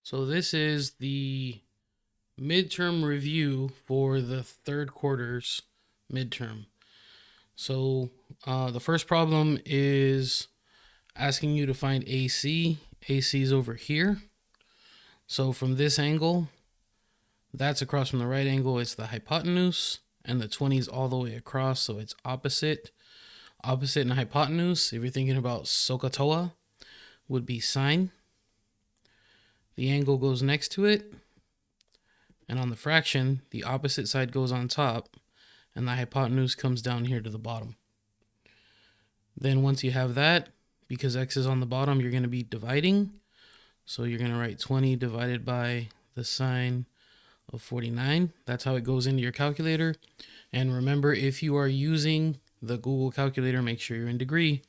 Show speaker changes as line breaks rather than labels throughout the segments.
So this is the midterm review for the third quarter's midterm. So the first problem is asking you to find AC. AC is over here. So from this angle, that's across from the right angle, it's the hypotenuse, and the 20 is all the way across, so it's opposite. Opposite and hypotenuse, if you're thinking about SOHCAHTOA, would be sine. The angle goes next to it, and on the fraction, the opposite side goes on top, and the hypotenuse comes down here to the bottom. Then once you have that, because x is on the bottom, you're going to be dividing. So you're going to write 20 divided by the sine of 49. That's how it goes into your calculator. And remember, if you are using the Google calculator, make sure you're in degree.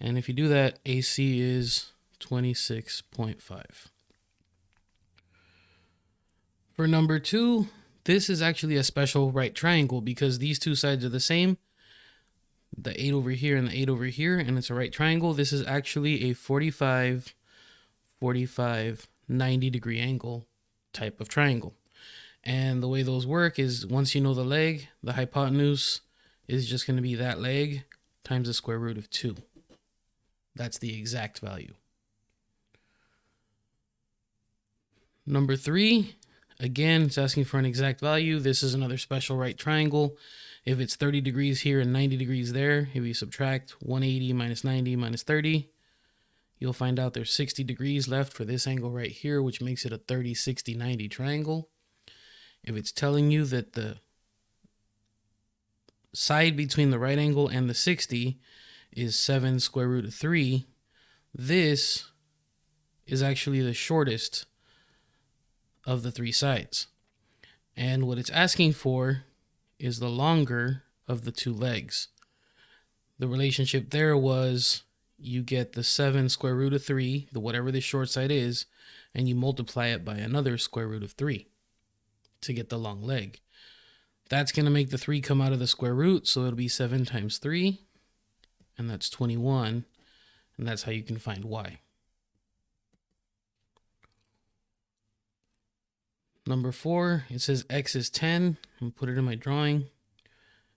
And if you do that, AC is 26.5. For number 2, this is actually a special right triangle because these two sides are the same. The 8 over here and the 8 over here, and it's a right triangle. This is actually a 45, 45, 90 degree angle type of triangle. And the way those work is once you know the leg, the hypotenuse is just going to be that leg times the square root of 2. That's the exact value. Number 3, again, it's asking for an exact value. This is another special right triangle. If it's 30 degrees here and 90 degrees there, if you subtract 180 minus 90 minus 30, you'll find out there's 60 degrees left for this angle right here, which makes it a 30, 60, 90 triangle. If it's telling you that the side between the right angle and the 60 is 7 square root of 3, this is actually the shortest of the three sides. And what it's asking for is the longer of the two legs. The relationship there was you get the 7 square root of 3, the whatever the short side is, and you multiply it by another square root of 3 to get the long leg. That's going to make the 3 come out of the square root, so it'll be 7 times 3, and that's 21, and that's how you can find y. Number 4, it says x is 10. I'm put it in my drawing.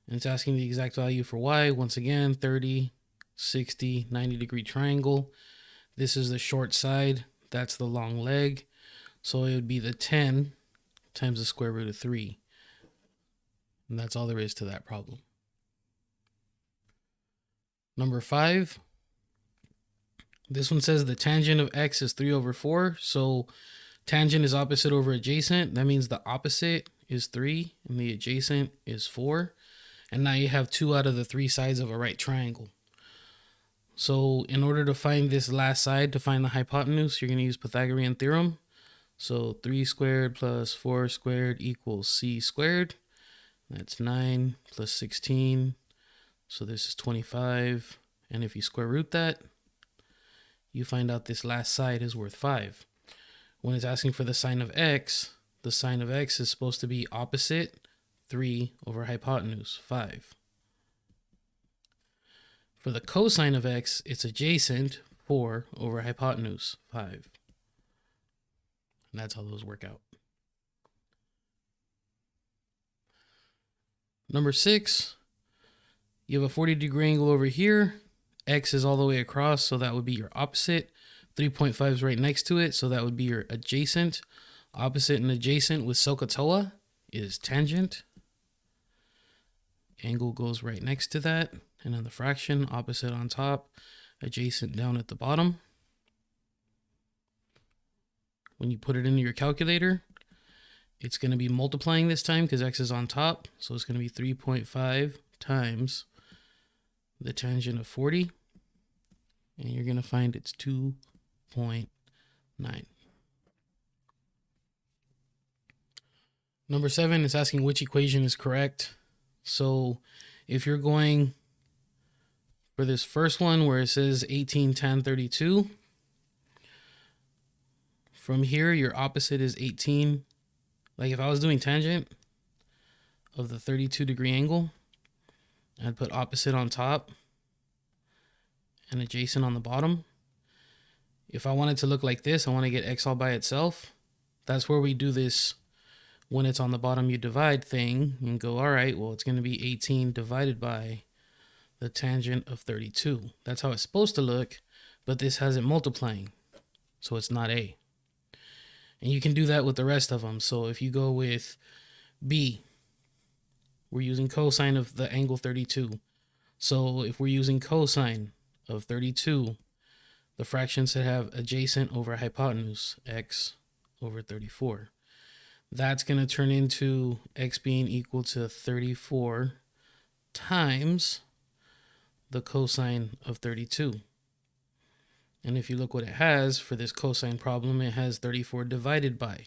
And it's asking the exact value for y. Once again, 30, 60, 90 degree triangle. This is the short side. That's the long leg. So it would be the 10 times the square root of 3. And that's all there is to that problem. Number 5, this one says the tangent of x is 3 over 4. So tangent is opposite over adjacent. That means the opposite is 3 and the adjacent is 4. And now you have 2 out of the 3 sides of a right triangle. So in order to find this last side, to find the hypotenuse, you're going to use Pythagorean theorem. So 3 squared plus 4 squared equals c squared. That's 9 plus 16. So this is 25. And if you square root that, you find out this last side is worth 5. When it's asking for the sine of x, the sine of x is supposed to be opposite 3 over hypotenuse, 5. For the cosine of x, it's adjacent 4 over hypotenuse, 5. And that's how those work out. Number 6, you have a 40 degree angle over here. X is all the way across, so that would be your opposite. 3.5 is right next to it, so that would be your adjacent. Opposite and adjacent with SOHCAHTOA is tangent. Angle goes right next to that. And then the fraction, opposite on top, adjacent down at the bottom. When you put it into your calculator, it's going to be multiplying this time because x is on top. So it's going to be 3.5 times the tangent of 40. And you're going to find it's 2.9. Number 7 is asking which equation is correct. So if you're going for this first one where it says 18 tan 32, from here your opposite is 18. Like if I was doing tangent of the 32 degree angle, I'd put opposite on top and adjacent on the bottom. If I want it to look like this, I want to get x all by itself. That's where we do this when it's on the bottom you divide thing and go, all right, well, it's going to be 18 divided by the tangent of 32. That's how it's supposed to look, but this has it multiplying, so it's not a. And you can do that with the rest of them. So if you go with b, we're using cosine of the angle 32. So if we're using cosine of 32, the fraction should have adjacent over hypotenuse, x over 34. That's going to turn into x being equal to 34 times the cosine of 32. And if you look what it has for this cosine problem, it has 34 divided by.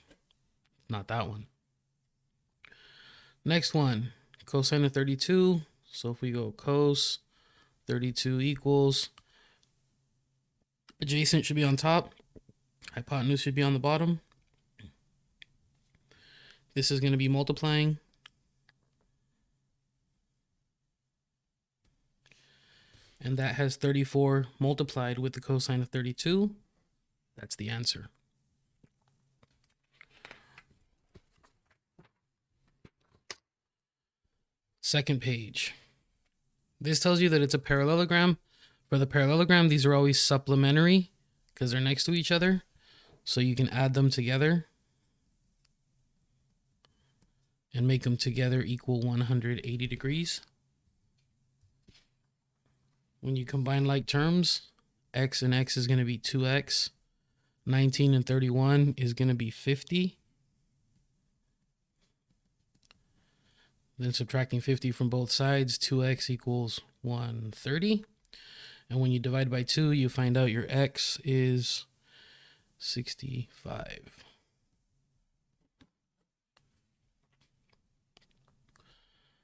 Not that one. Next one, cosine of 32. So if we go cos 32 equals, adjacent should be on top, hypotenuse should be on the bottom. This is going to be multiplying. And that has 34 multiplied with the cosine of 32. That's the answer. Second page. This tells you that it's a parallelogram. For the parallelogram, these are always supplementary because they're next to each other. So you can add them together and make them together equal 180 degrees. When you combine like terms, x and x is going to be 2x. 19 and 31 is going to be 50. Then subtracting 50 from both sides, 2x equals 130. And when you divide by 2, you find out your x is 65.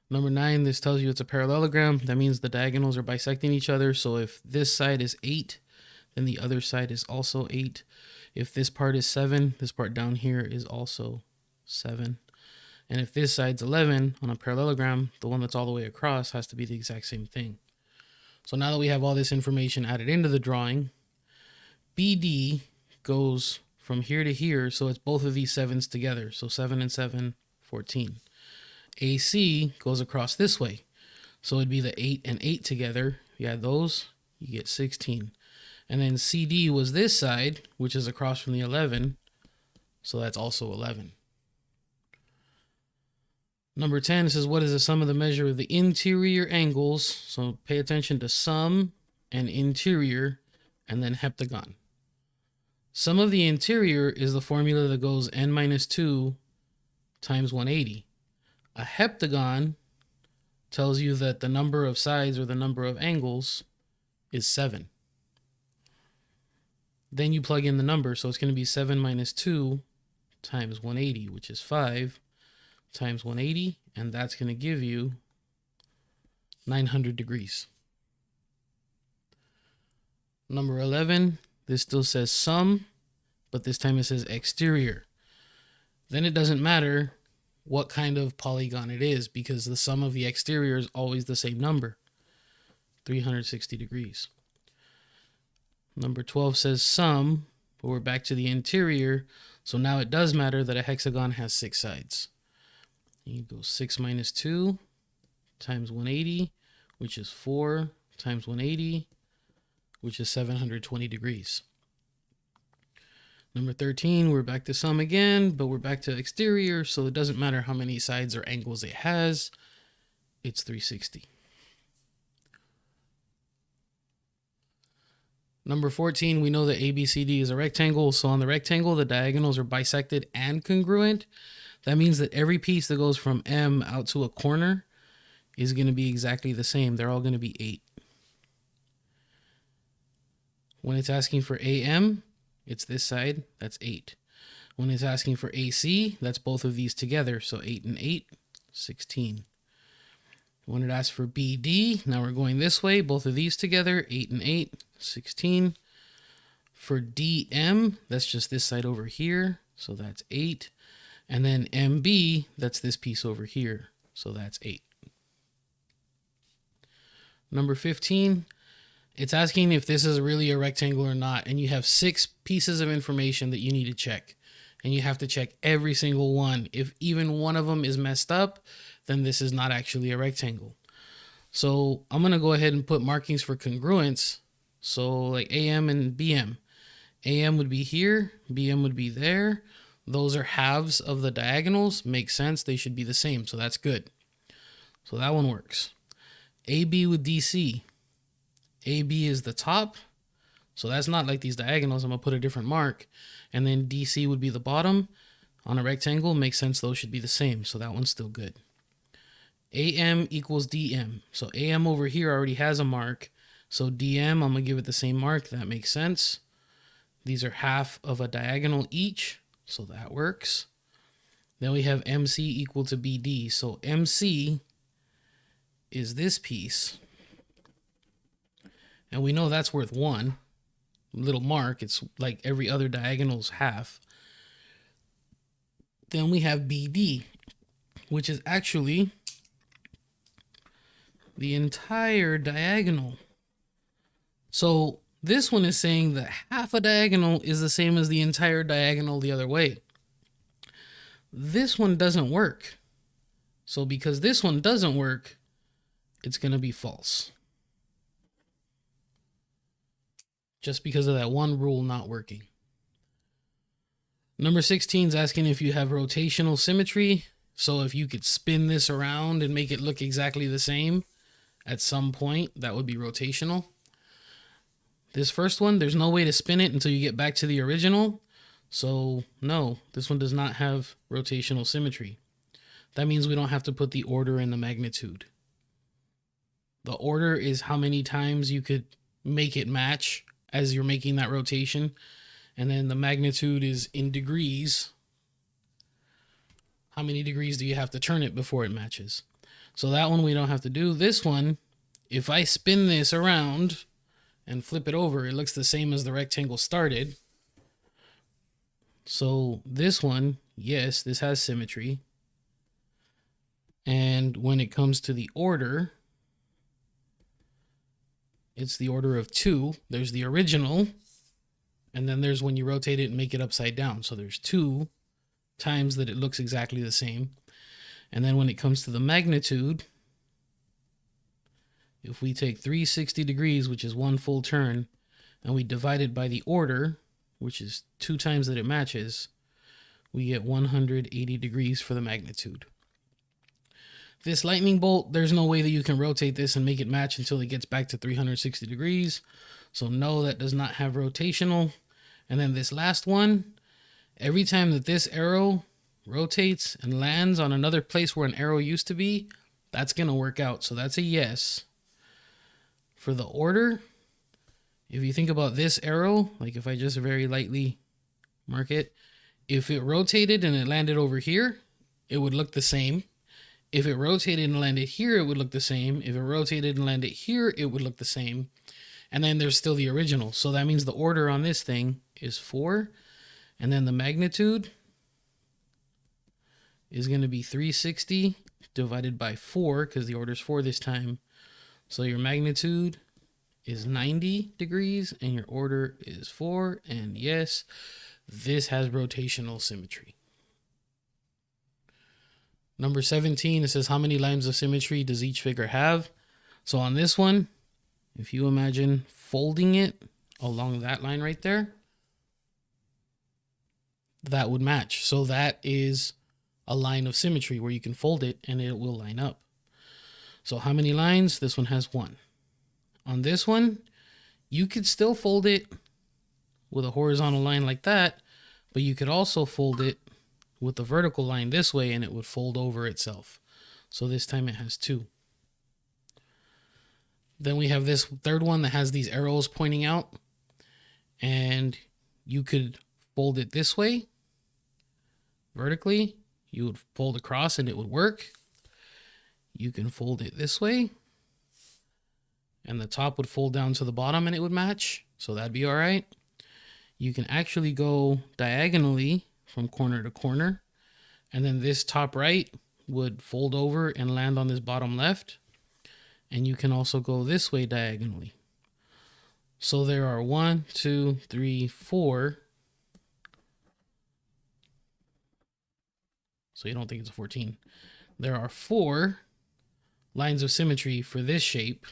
Number 9, this tells you it's a parallelogram. That means the diagonals are bisecting each other. So if this side is 8, then the other side is also 8. If this part is 7, this part down here is also 7. And if this side's 11 on a parallelogram, the one that's all the way across has to be the exact same thing. So now that we have all this information added into the drawing, BD goes from here to here. So it's both of these 7s together. So 7 and 7, 14. AC goes across this way. So it'd be the 8 and 8 together. You add those, you get 16. And then CD was this side, which is across from the 11. So that's also 11. Number 10 says, what is the sum of the measure of the interior angles? So pay attention to sum and interior and then heptagon. Sum of the interior is the formula that goes n minus 2 times 180. A heptagon tells you that the number of sides or the number of angles is 7. Then you plug in the number, so it's going to be 7 minus 2 times 180, which is 5 times 180, and that's going to give you 900 degrees. Number 11, this still says sum, but this time it says exterior. Then it doesn't matter what kind of polygon it is because the sum of the exterior is always the same number, 360 degrees. Number 12 says sum, but we're back to the interior, so now it does matter that a hexagon has 6 sides. You go 6 minus 2 times 180, which is 4 times 180, which is 720 degrees. Number 13, we're back to sum again, but we're back to exterior, so it doesn't matter how many sides or angles it has. It's 360. Number 14, we know that ABCD is a rectangle, so on the rectangle, the diagonals are bisected and congruent. That means that every piece that goes from M out to a corner is going to be exactly the same. They're all going to be 8. When it's asking for AM, it's this side, that's 8. When it's asking for AC, that's both of these together, so 8 and 8, 16. When it asks for BD, now we're going this way, both of these together, 8 and 8, 16. For DM, that's just this side over here, so that's 8. And then MB, that's this piece over here, so that's 8. Number 15, It's asking if this is really a rectangle or not, and you have 6 pieces of information that you need to check. And you have to check every single one. If even one of them is messed up, then this is not actually a rectangle. So I'm going to go ahead and put markings for congruence. So like AM and BM. AM would be here, BM would be there. Those are halves of the diagonals. Makes sense. They should be the same. So that's good. So that one works. AB with DC. AB is the top. So that's not like these diagonals. I'm going to put a different mark. And then DC would be the bottom. On a rectangle, makes sense. Those should be the same. So that one's still good. AM equals DM. So AM over here already has a mark. So DM, I'm going to give it the same mark. That makes sense. These are half of a diagonal each. So that works. Then we have MC equal to BD. So MC is this piece. And we know that's worth 1. Little mark. It's like every other diagonal's half. Then we have BD, which is actually the entire diagonal. So this one is saying that half a diagonal is the same as the entire diagonal the other way. This one doesn't work. So because this one doesn't work, it's going to be false. Just because of that one rule not working. Number 16 is asking if you have rotational symmetry. So if you could spin this around and make it look exactly the same at some point, that would be rotational. This first one, there's no way to spin it until you get back to the original. So no, this one does not have rotational symmetry. That means we don't have to put the order and the magnitude. The order is how many times you could make it match as you're making that rotation. And then the magnitude is in degrees. How many degrees do you have to turn it before it matches? So that one we don't have to do. This one, if I spin this around and flip it over, it looks the same as the rectangle started. So this one, yes, this has symmetry. And when it comes to the order, it's the order of 2. There's the original, and then there's when you rotate it and make it upside down. So there's 2 times that it looks exactly the same. And then when it comes to the magnitude, if we take 360 degrees, which is 1 full turn, and we divide it by the order, which is 2 times that it matches, we get 180 degrees for the magnitude. This lightning bolt, there's no way that you can rotate this and make it match until it gets back to 360 degrees. So no, that does not have rotational. And then this last one, every time that this arrow rotates and lands on another place where an arrow used to be, that's going to work out. So that's a yes. For the order, if you think about this arrow, like if I just very lightly mark it, if it rotated and it landed over here, it would look the same. If it rotated and landed here, it would look the same. If it rotated and landed here, it would look the same. And then there's still the original. So that means the order on this thing is 4. And then the magnitude is going to be 360 divided by 4, because the order is 4 this time. So your magnitude is 90 degrees and your order is 4. And yes, this has rotational symmetry. Number 17, it says how many lines of symmetry does each figure have? So on this one, if you imagine folding it along that line right there, that would match. So that is a line of symmetry where you can fold it and it will line up. So how many lines? This one has 1. On this one, you could still fold it with a horizontal line like that, but you could also fold it with the vertical line this way and it would fold over itself. So this time it has 2. Then we have this third one that has these arrows pointing out, and you could fold it this way vertically. You would fold across and it would work. You can fold it this way and the top would fold down to the bottom and it would match. So that'd be all right. You can actually go diagonally from corner to corner, and then this top right would fold over and land on this bottom left. And you can also go this way diagonally. So there are 1, 2, 3, 4. So you don't think it's a 14. There are 4 lines of symmetry for this shape.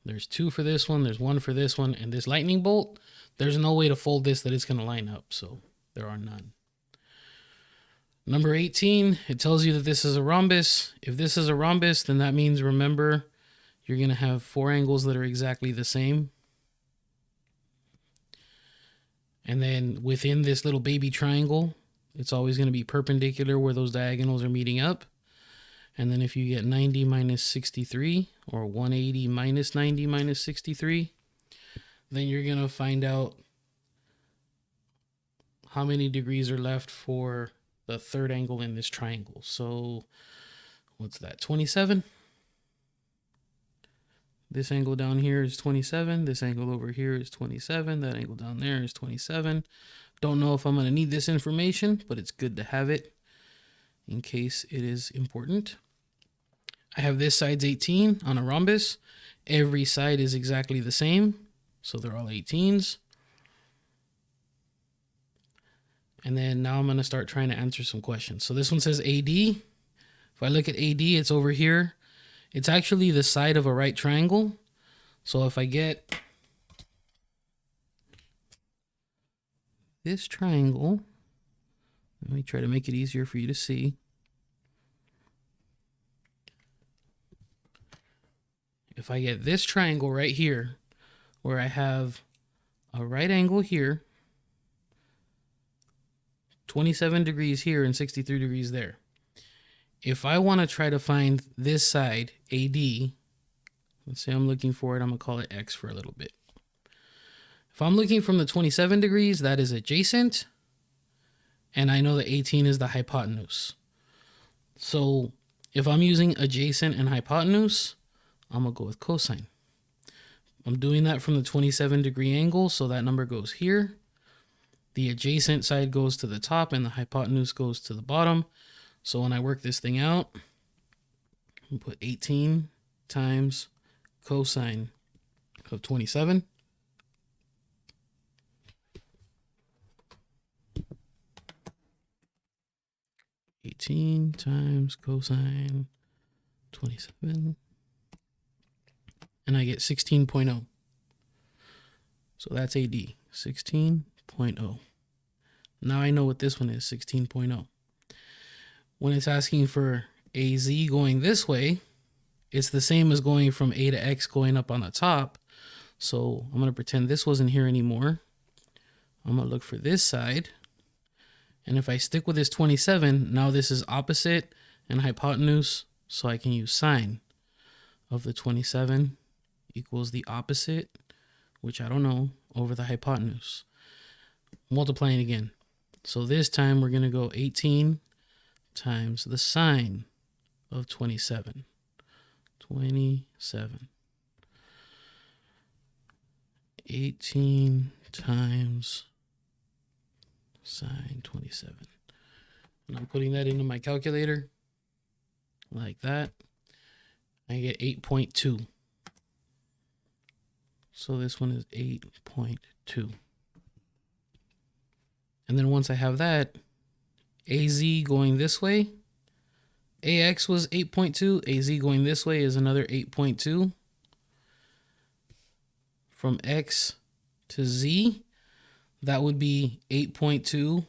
There's 2 for this one, there's 1 for this one, and this lightning bolt, there's no way to fold this that it's going to line up, so there are none. Number 18, it tells you that this is a rhombus. If this is a rhombus, then that means, remember, you're going to have 4 angles that are exactly the same. And then within this little baby triangle, it's always going to be perpendicular where those diagonals are meeting up. And then if you get 90 minus 63, or 180 minus 90 minus 63, then you're going to find out how many degrees are left for the third angle in this triangle. So what's that, 27? This angle down here is 27. This angle over here is 27. That angle down there is 27. Don't know if I'm going to need this information, but it's good to have it in case it is important. I have this side's 18 on a rhombus. Every side is exactly the same, so they're all 18s. And then now I'm going to start trying to answer some questions. So this one says AD. If I look at AD, it's over here. It's actually the side of a right triangle. So if I get this triangle, let me try to make it easier for you to see. If I get this triangle right here, where I have a right angle here, 27 degrees here and 63 degrees there. If I want to try to find this side, AD, let's say I'm looking for it, I'm going to call it X for a little bit. If I'm looking from the 27 degrees, that is adjacent, and I know that 18 is the hypotenuse. So if I'm using adjacent and hypotenuse, I'm going to go with cosine. I'm doing that from the 27 degree angle, so that number goes here. The adjacent side goes to the top and the hypotenuse goes to the bottom. So when I work this thing out, I put 18 times cosine of 27. (18 times cosine 27). And I get 16.0. So that's AD, 16.0. Now I know what this one is, 16.0. When it's asking for AZ going this way, it's the same as going from A to X going up on the top. So I'm going to pretend this wasn't here anymore. I'm going to look for this side. And if I stick with this 27, now this is opposite and hypotenuse, so I can use sine of the 27 equals the opposite, which I don't know, over the hypotenuse. Multiplying again. So this time we're going to go 18 times the sine of 27. 27. 18 times sine 27. And I'm putting that into my calculator like that. I get 8.2. So this one is 8.2. And then once I have that, AZ going this way, AX was 8.2, AZ going this way is another 8.2. From X to Z, that would be 8.2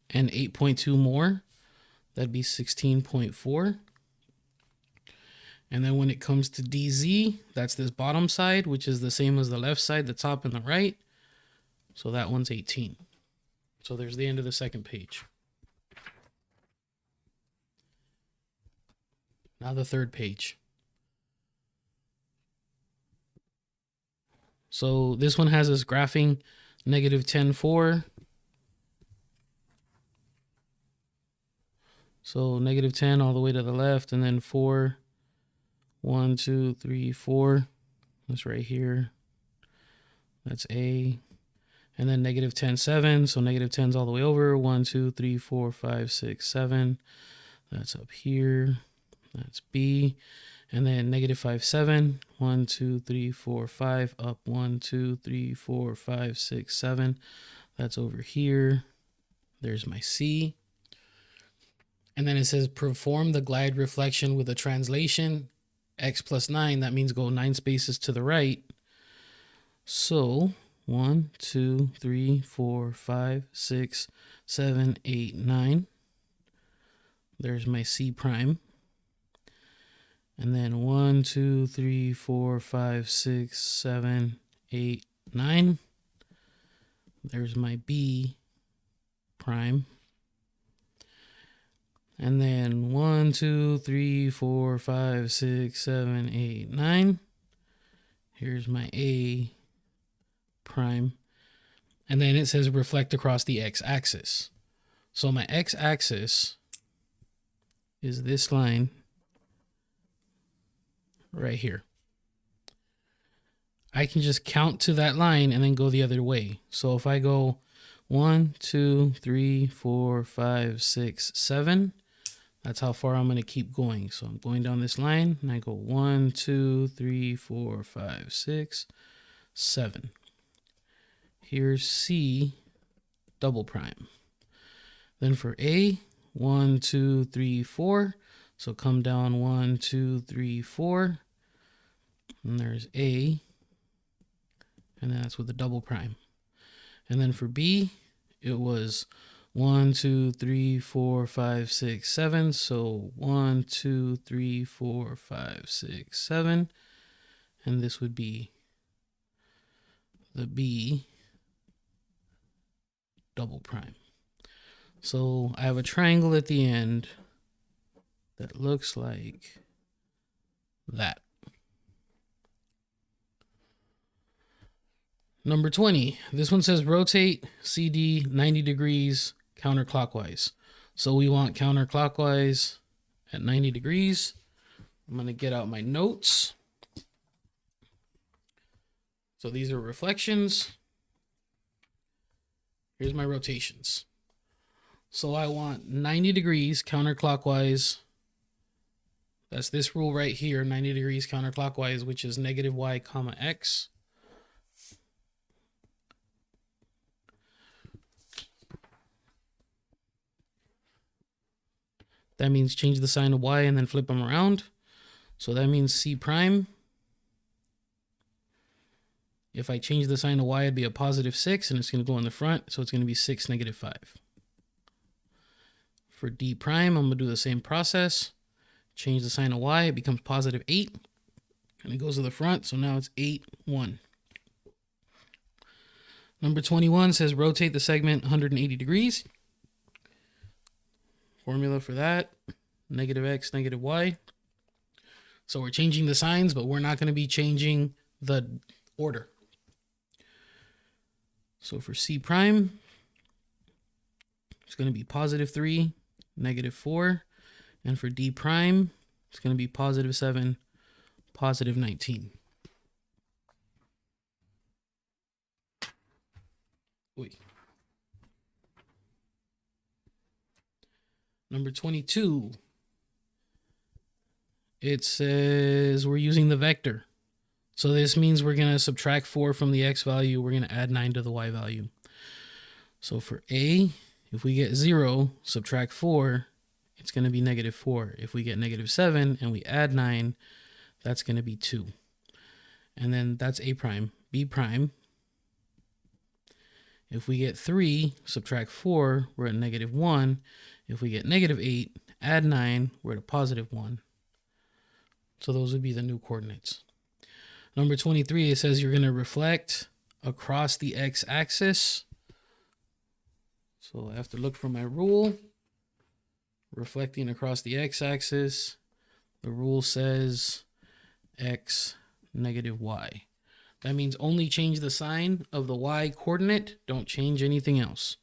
and 8.2 more. That'd be 16.4. And then when it comes to DZ, that's this bottom side, which is the same as the left side, the top and the right. So that one's 18. So there's the end of the second page. Now the third page. So this one has us graphing -10, 4. So -10 all the way to the left, and then 4, 1, 2, 3, 4. That's right here. That's A. And then -10, 7. So -10's all the way over. 1, 2, 3, 4, 5, 6, 7. That's up here. That's B. And then -5, 7. 1, 2, 3, 4, 5, up 1, 2, 3, 4, 5, 6, 7. That's over here. There's my C. And then it says perform the glide reflection with a translation x plus 9. That means go 9 spaces to the right. So 1, 2, 3, 4, 5, 6, 7, 8, 9. There's my C prime. And then 1, 2, 3, 4, 5, 6, 7, 8, 9. There's my B prime. And then 1, 2, 3, 4, 5, 6, 7, 8, 9. Here's my A prime. And then it says reflect across the x-axis. So my x-axis is this line right here. I can just count to that line and then go the other way. So if I go 1, 2, 3, 4, 5, 6, 7, that's how far I'm going to keep going. So I'm going down this line and I go 1, 2, 3, 4, 5, 6, 7. Here's C double prime. Then for A, 1, 2, 3, 4. So come down 1, 2, 3, 4. And there's A. And that's with the double prime. And then for B, it was 1, 2, 3, 4, 5, 6, 7. So 1, 2, 3, 4, 5, 6, 7. And this would be the B double prime. So I have a triangle at the end that looks like that. Number 20, this one says rotate CD 90 degrees counterclockwise. So we want counterclockwise at 90 degrees. I'm going to get out my notes. So these are reflections. Here's my rotations. So I want 90 degrees counterclockwise. That's this rule right here, 90 degrees counterclockwise, which is negative y comma x. That means change the sign of y and then flip them around. So that means C prime. If I change the sign of y, it'd be a positive 6, and it's going to go in the front, so it's going to be 6, negative 5. For D prime, I'm going to do the same process. Change the sign of y, it becomes positive 8, and it goes to the front, so now it's 8, 1. Number 21 says rotate the segment 180 degrees. Formula for that, negative x, negative y. So we're changing the signs, but we're not going to be changing the order. So for C prime, it's going to be positive 3, negative 4. And for D prime, it's going to be positive 7, positive 19. Wait. Number 22, it says we're using the vector. So this means we're going to subtract 4 from the x value. We're going to add 9 to the y value. So for A, if we get 0, subtract 4, it's going to be negative 4. If we get negative 7 and we add 9, that's going to be 2. And then that's A prime. B prime, if we get 3, subtract 4, we're at negative 1. If we get negative 8, add 9, we're at a positive 1. So those would be the new coordinates. Number 23, it says you're going to reflect across the x-axis. So I have to look for my rule. Reflecting across the x-axis. The rule says x, negative y. That means only change the sign of the y coordinate. Don't change anything else.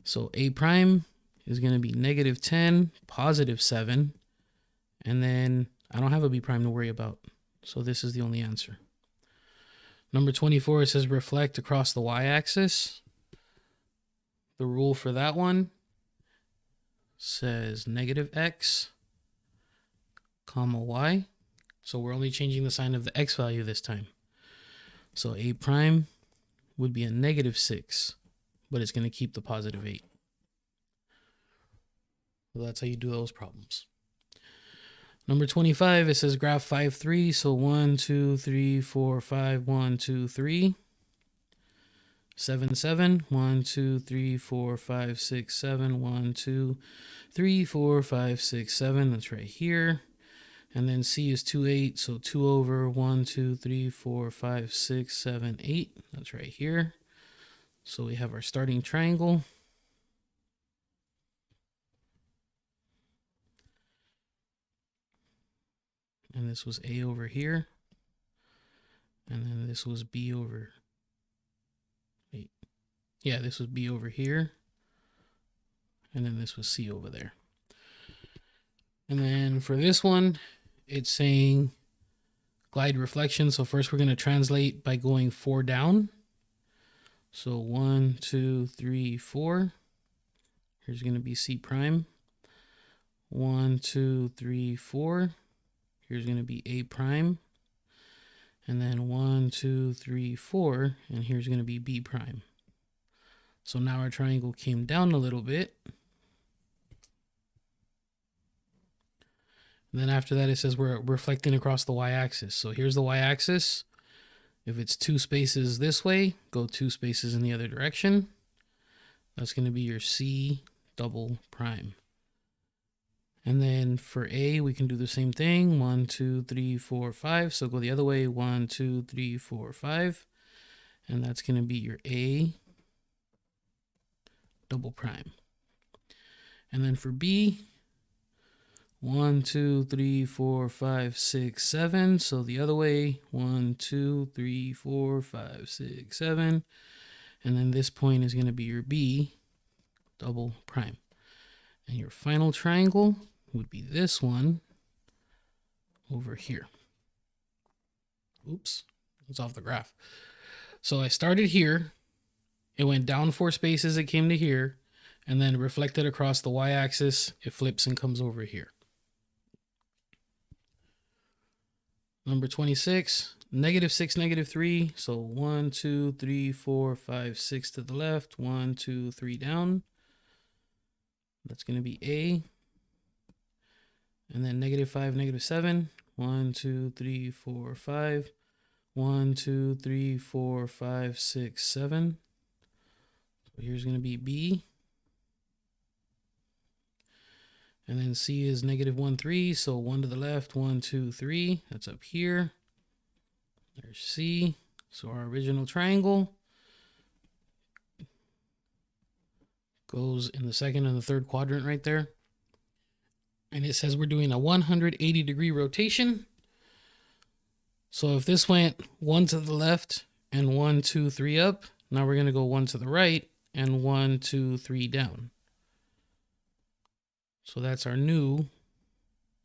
So A prime is going to be negative 10, positive 7. And then I don't have a B prime to worry about. So this is the only answer. Number 24, it says reflect across the y-axis. The rule for that one says negative x, comma y. So we're only changing the sign of the x value this time. So a prime would be a -6, but it's going to keep the +8. So that's how you do those problems. Number 25, it says graph 5, 3. So 1, 2, 3, 4, 5, 1, 2, 3. 7, 7. 1, 2, 3, 4, 5, 6, 7. 1, 2, 3, 4, 5, 6, 7. That's right here. And then C is 2, 8. So 2 over 1, 2, 3, 4, 5, 6, 7, 8. That's right here. So we have our starting triangle. And this was A over here. And then this was B over. Wait. Yeah, this was B over here. And then this was C over there. And then for this one, it's saying glide reflection. So first we're going to translate by going 4 down. So 1, 2, 3, 4. Here's going to be C prime. 1, 2, 3, 4. Here's going to be A prime. And then 1, 2, 3, 4. And here's going to be B prime. So now our triangle came down a little bit. And then after that, it says we're reflecting across the y-axis. So here's the y-axis. If it's 2 spaces this way, go 2 spaces in the other direction. That's going to be your C double prime. And then for A, we can do the same thing. 1, 2, 3, 4, 5. So go the other way. 1, 2, 3, 4, 5. And that's going to be your A double prime. And then for B, 1, 2, 3, 4, 5, 6, 7. So the other way. 1, 2, 3, 4, 5, 6, 7. And then this point is going to be your B double prime. And your final triangle would be this one over here. Oops, it's off the graph. So I started here. It went down 4 spaces. It came to here. And then reflected across the y-axis. It flips and comes over here. Number 26, -6, -3. So 1, 2, 3, 4, 5, 6 to the left. 1, 2, 3 down. That's going to be A. And then -5, -7. 1, 2, 3, 4, 5. 1, 2, 3, 4, 5, 6, 7. So here's going to be B. And then C is -1, 3. So 1 to the left, 1, 2, 3. That's up here. There's C. So our original triangle goes in the second and the third quadrant right there. And it says we're doing a 180-degree rotation. So if this went 1 to the left and 1, 2, 3 up, now we're going to go 1 to the right and 1, 2, 3 down. So that's our new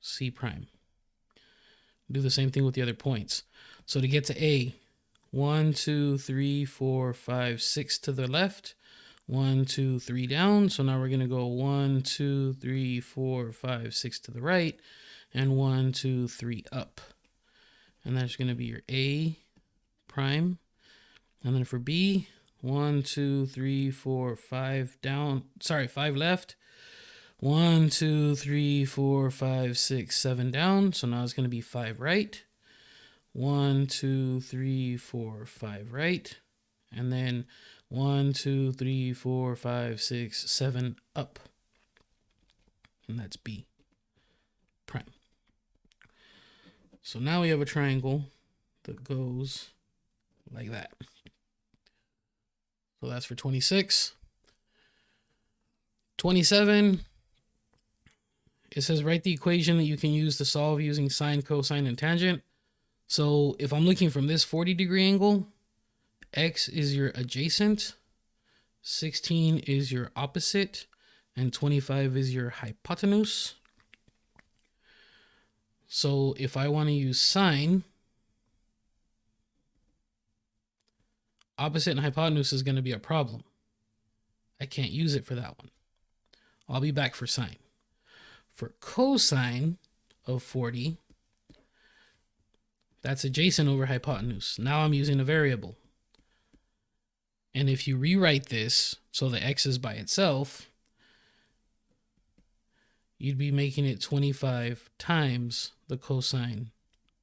C prime. Do the same thing with the other points. So to get to A, 1, 2, 3, 4, 5, 6 to the left, 1, 2, 3 down. So now we're going to go 1, 2, 3, 4, 5, 6 to the right, and 1, 2, 3 up. And that's going to be your A prime. And then for B, 1, 2, 3, 4, 5 down. Sorry, 5 left. 1, 2, 3, 4, 5, 6, 7 down. So now it's going to be 5 right. 1, 2, 3, 4, 5 right. And then 1, 2, 3, 4, 5, 6, 7 up. And that's B prime. So now we have a triangle that goes like that. So that's for 26. 27. It says write the equation that you can use to solve using sine, cosine, and tangent. So if I'm looking from this 40-degree angle, x is your adjacent, 16 is your opposite, and 25 is your hypotenuse. So if I want to use sine, opposite and hypotenuse is going to be a problem. I can't use it for that one. I'll be back for sine. For cosine of 40, That's adjacent over hypotenuse. Now I'm using a variable. And if you rewrite this so the x is by itself, you'd be making it 25 times the cosine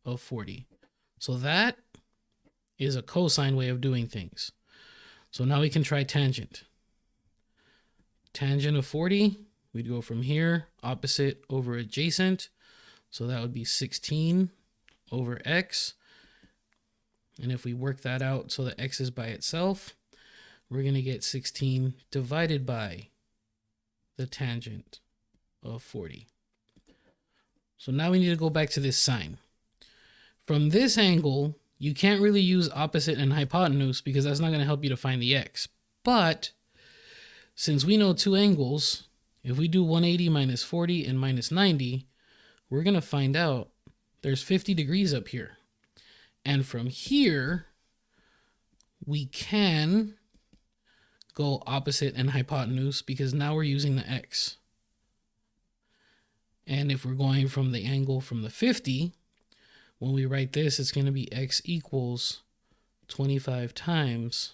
of 40. So that is a cosine way of doing things. So now we can try tangent. Tangent of 40, we'd go from here, opposite over adjacent. So that would be 16 over x. And if we work that out so that x is by itself, we're going to get 16 divided by the tangent of 40. So now we need to go back to this sine. From this angle, you can't really use opposite and hypotenuse because that's not going to help you to find the x. But since we know two angles, if we do 180 minus 40 and minus 90, we're going to find out there's 50 degrees up here. And from here, we can go opposite and hypotenuse because now we're using the x. And if we're going from the angle from the 50, when we write this, it's going to be x equals 25 times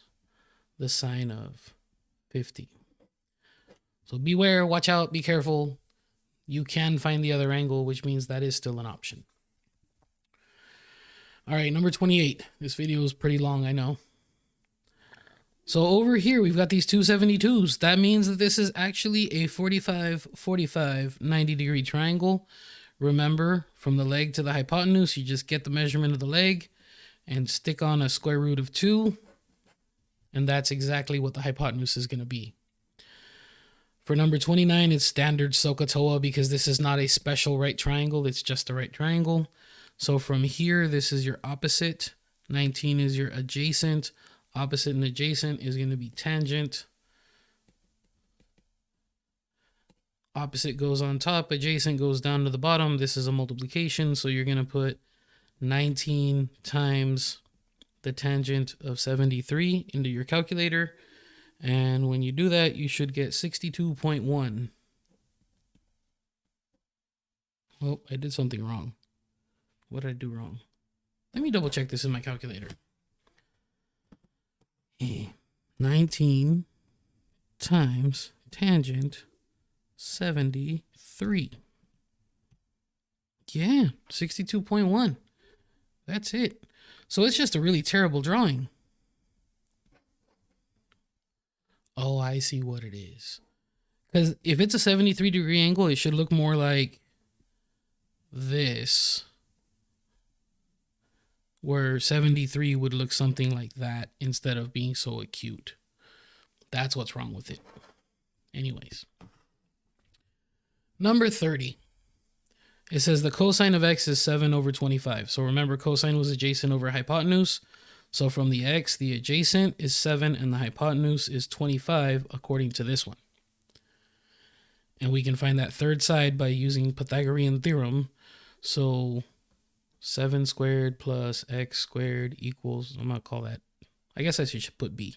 the sine of 50. So beware, watch out, be careful. You can find the other angle, which means that is still an option. All right, number 28. This video is pretty long, I know. So over here, we've got these 272s. That means that this is actually a 45, 45, 90 degree triangle. Remember, from the leg to the hypotenuse, you just get the measurement of the leg and stick on a square root of 2. And that's exactly what the hypotenuse is going to be. For number 29, it's standard SOHCAHTOA because this is not a special right triangle. It's just a right triangle. So from here, this is your opposite. 19 is your adjacent. Opposite and adjacent is going to be tangent. Opposite goes on top. Adjacent goes down to the bottom. This is a multiplication. So you're going to put 19 times the tangent of 73 into your calculator. And when you do that, you should get 62.1. Oh, I did something wrong. What did I do wrong? Let me double check this in my calculator. 19 times tangent 73. Yeah, 62.1. That's it. So it's just a really terrible drawing. Oh, I see what it is. Because if it's a 73 degree angle, it should look more like this. Where 73 would look something like that instead of being so acute. That's what's wrong with it. Anyways. Number 30. It says the cosine of x is 7 over 25. So remember, cosine was adjacent over hypotenuse. So from the x, the adjacent is 7 and the hypotenuse is 25 according to this one. And we can find that third side by using Pythagorean theorem. So 7 squared plus x squared equals, I'm going to call that, I guess I should put b.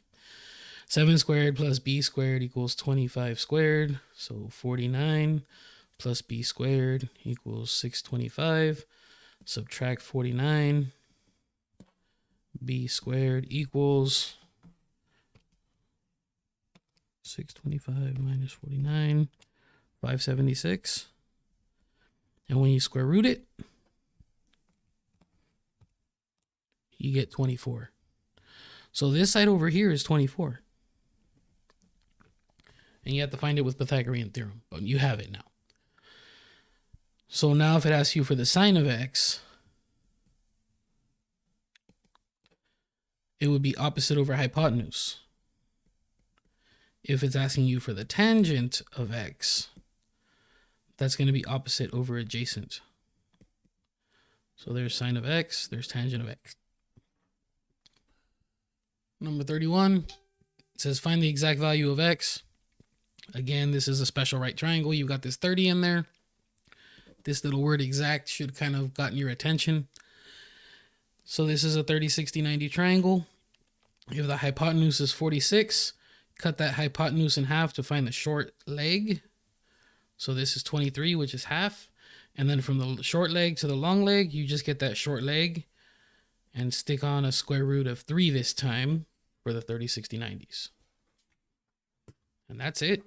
7 squared plus b squared equals 25 squared. So 49 plus b squared equals 625. Subtract 49. B squared equals 625 minus 49, 576. And when you square root it, you get 24. So this side over here is 24. And you have to find it with Pythagorean theorem, but you have it now. So now if it asks you for the sine of x, it would be opposite over hypotenuse. If it's asking you for the tangent of x, that's going to be opposite over adjacent. So there's sine of x, there's tangent of x. Number 31, it says find the exact value of x. Again, this is a special right triangle. You've got this 30 in there. This little word exact should kind of gotten your attention. So this is a 30, 60, 90 triangle. If the hypotenuse is 46, cut that hypotenuse in half to find the short leg. So this is 23, which is half. And then from the short leg to the long leg, you just get that short leg. and stick on a square root of 3 this time for the 30, 60, 90s. And that's it.